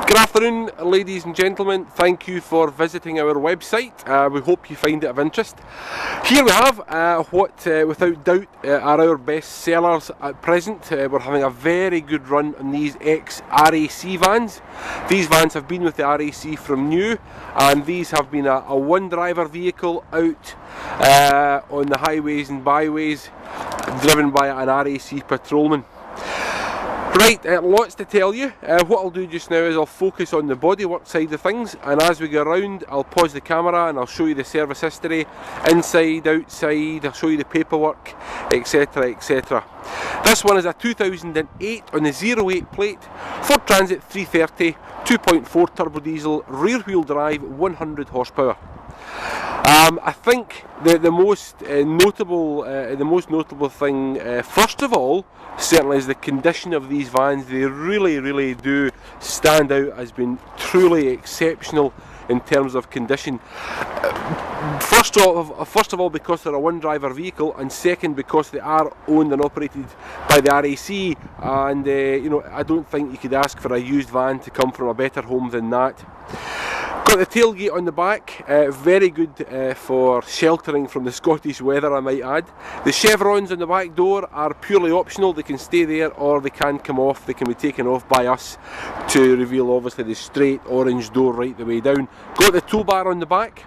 Good afternoon, ladies and gentlemen. Thank you for visiting our website. We hope you find it of interest. Here we have what without doubt are our best sellers at present. We're having a very good run on these ex-RAC vans. These vans have been with the RAC from new, and these have been a one driver vehicle out on the highways and byways, driven by an RAC patrolman. Right, lots to tell you. What I'll do just now is I'll focus on the bodywork side of things, and as we go around I'll pause the camera and I'll show you the service history, inside, outside, I'll show you the paperwork, etc, etc. This one is a 2008 on the 08 plate, Ford Transit 330, 2.4 turbo diesel, rear wheel drive, 100 horsepower. I think the most notable thing, first of all, certainly is the condition of these vans. They really do stand out as being truly exceptional in terms of condition. First of all, because they're a one driver vehicle, and second, because they are owned and operated by the RAC, and you know, I don't think you could ask for a used van to come from a better home than that. Got the tailgate on the back, very good for sheltering from the Scottish weather, I might add. The chevrons on the back door are purely optional. They can stay there or they can come off. They can be taken off by us to reveal obviously the straight orange door right the way down. Got the toolbar on the back,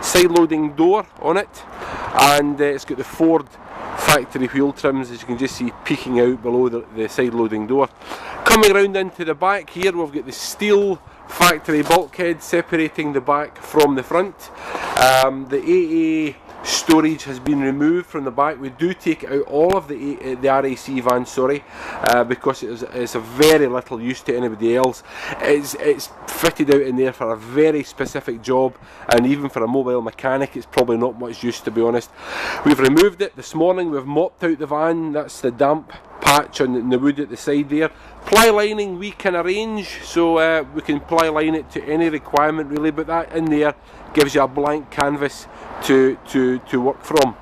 side loading door on it, and it's got the Ford factory wheel trims, as you can just see peeking out below the side loading door. Coming around into the back here, we've got the steel factory bulkhead separating the back from the front. The AA storage has been removed from the back. We do take out all of the RAC vans, sorry, because it's of very little use to anybody else. It's fitted out in there for a very specific job, and even for a mobile mechanic it's probably not much use, to be honest. We've removed it this morning. We've mopped out the van. That's the damp patch on the wood at the side there. Ply lining we can arrange, so we can ply line it to any requirement really, but that in there gives you a blank canvas to work from.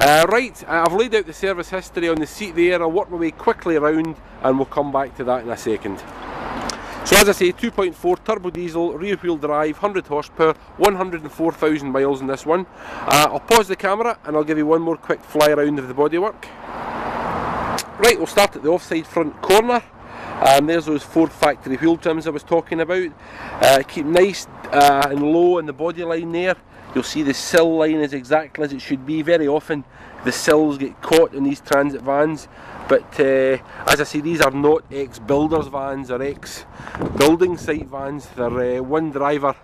Right, I've laid out the service history on the seat there. I'll work my way quickly around and we'll come back to that in a second. So as I say, 2.4 turbo diesel, rear wheel drive, 100 horsepower, 104,000 miles in this one. I'll pause the camera and I'll give you one more quick fly around of the bodywork. Right, we'll start at the offside front corner, and there's those Ford factory wheel trims I was talking about. Keep nice and low in the body line there. You'll see the sill line is exactly as it should be. Very often the sills get caught in these transit vans, but as I say, these are not ex-builders vans or ex-building site vans. They're one driver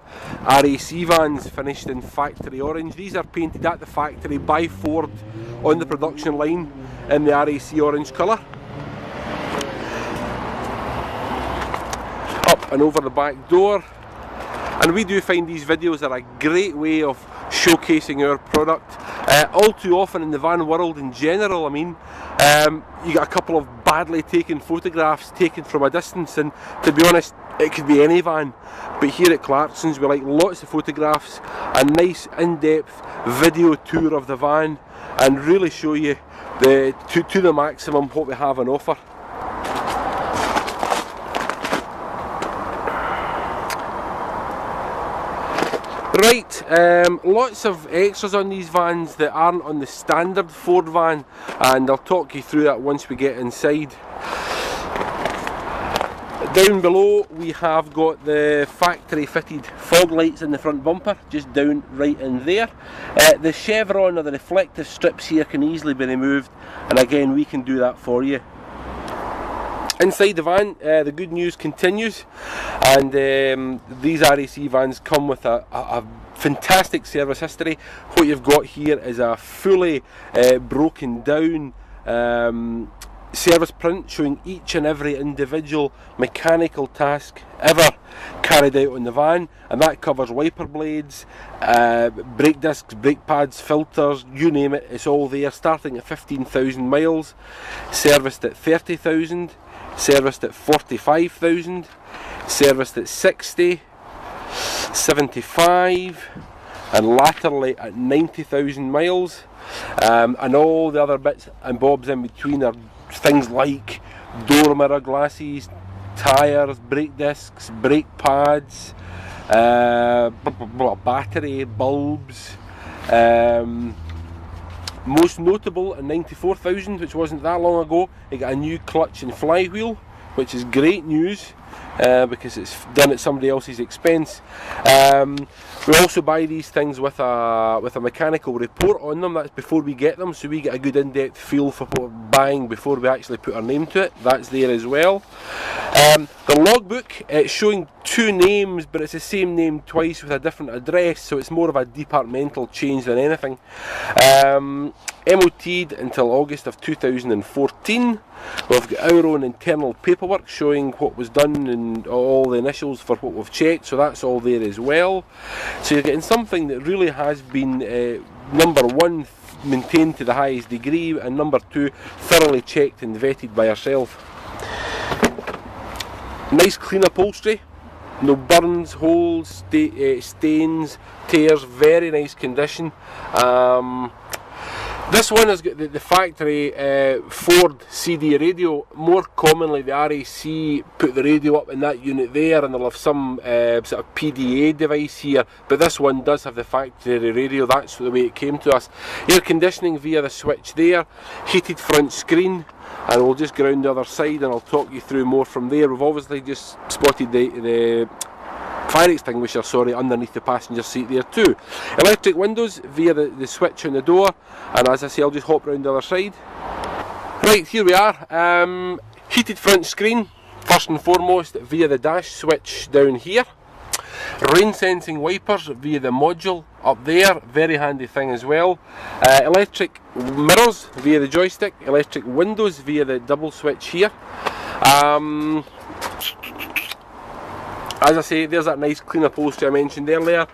RAC vans finished in factory orange. These are painted at the factory by Ford on the production line in the RAC orange colour. Up and over the back door. And we do find these videos are a great way of showcasing our product. All too often in the van world in general, I mean, you get a couple of badly taken photographs taken from a distance, and to be honest, it could be any van. But here at Clarkson's we like lots of photographs, a nice in-depth video tour of the van, and really show you to the maximum what we have on offer. Right, lots of extras on these vans that aren't on the standard Ford van, and I'll talk you through that once we get inside. Down below we have got the factory fitted fog lights in the front bumper, just down right in there. The chevron or the reflective strips here can easily be removed, and again we can do that for you. Inside the van, the good news continues, and these RAC vans come with a fantastic service history. What you've got here is a fully broken down service print showing each and every individual mechanical task ever carried out on the van, and that covers wiper blades, brake discs, brake pads, filters, you name it, it's all there, starting at 15,000 miles, serviced at 30,000, serviced at 45,000, serviced at 60, 75, and latterly at 90,000 miles, and all the other bits and bobs in between are things like door mirror glasses, tyres, brake discs, brake pads, battery, bulbs. Most notable in 94,000, which wasn't that long ago, it got a new clutch and flywheel, which is great news. Because it's done at somebody else's expense. We also buy these things with a mechanical report on them. That's before we get them, so we get a good in-depth feel for what we're buying before we actually put our name to it. That's there as well. The logbook, it's showing two names, but it's the same name twice with a different address, so it's more of a departmental change than anything. MOT'd until August of 2014. We've got our own internal paperwork showing what was done and all the initials for what we've checked, so that's all there as well. So you're getting something that really has been, number one, maintained to the highest degree, and number two, thoroughly checked and vetted by ourselves. Nice clean upholstery, no burns, holes, stains, tears, very nice condition. This one has got the factory Ford CD radio. More commonly the RAC put the radio up in that unit there, and they'll have some sort of PDA device here, but this one does have the factory radio. That's the way it came to us. Air conditioning via the switch there, heated front screen, and we'll just go around the other side and I'll talk you through more from there. We've obviously just spotted the fire extinguisher, underneath the passenger seat there too. Electric windows via the switch on the door, and as I say, I'll just hop around the other side. Right, here we are. Heated front screen, first and foremost, via the dash switch down here. Rain sensing wipers via the module up there, very handy thing as well. Electric mirrors via the joystick, electric windows via the double switch here. As I say, there's that nice clean upholstery I mentioned earlier.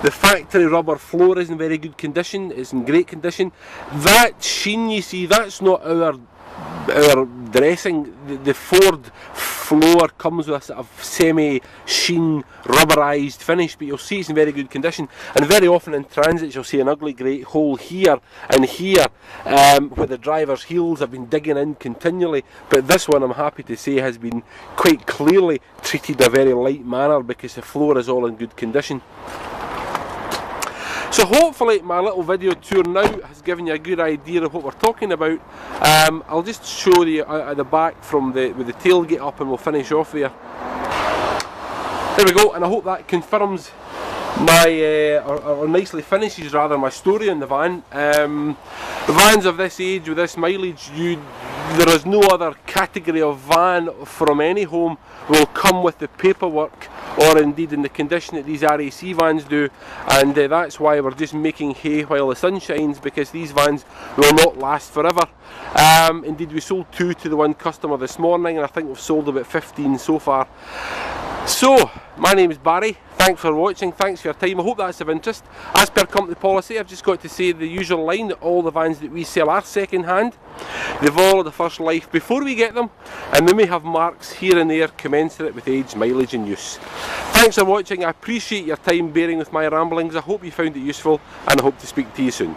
The factory rubber floor is in very good condition, it's in great condition. That sheen you see, that's not our dressing. The Ford floor comes with a sort of semi-sheen rubberized finish, but you'll see it's in very good condition. And very often in transits you'll see an ugly great hole here and here where the driver's heels have been digging in continually, but this one, I'm happy to say, has been quite clearly treated in a very light manner because the floor is all in good condition. So hopefully my little video tour now has given you a good idea of what we're talking about. I'll just show you at the back with the tailgate up, and we'll finish off there. There we go, and I hope that confirms my, or nicely finishes rather, my story on the van. Vans of this age with this mileage, there is no other category of van from any home will come with the paperwork or indeed in the condition that these RAC vans do, and that's why we're just making hay while the sun shines, because these vans will not last forever. Indeed, we sold 2 to the one customer this morning, and I think we've sold about 15 so far. So, my name is Barry, thanks for watching, thanks for your time, I hope that's of interest. As per company policy, I've just got to say the usual line that all the vans that we sell are second hand. They've all had a first life before we get them, and they may have marks here and there commensurate with age, mileage and use. Thanks for watching, I appreciate your time bearing with my ramblings, I hope you found it useful, and I hope to speak to you soon.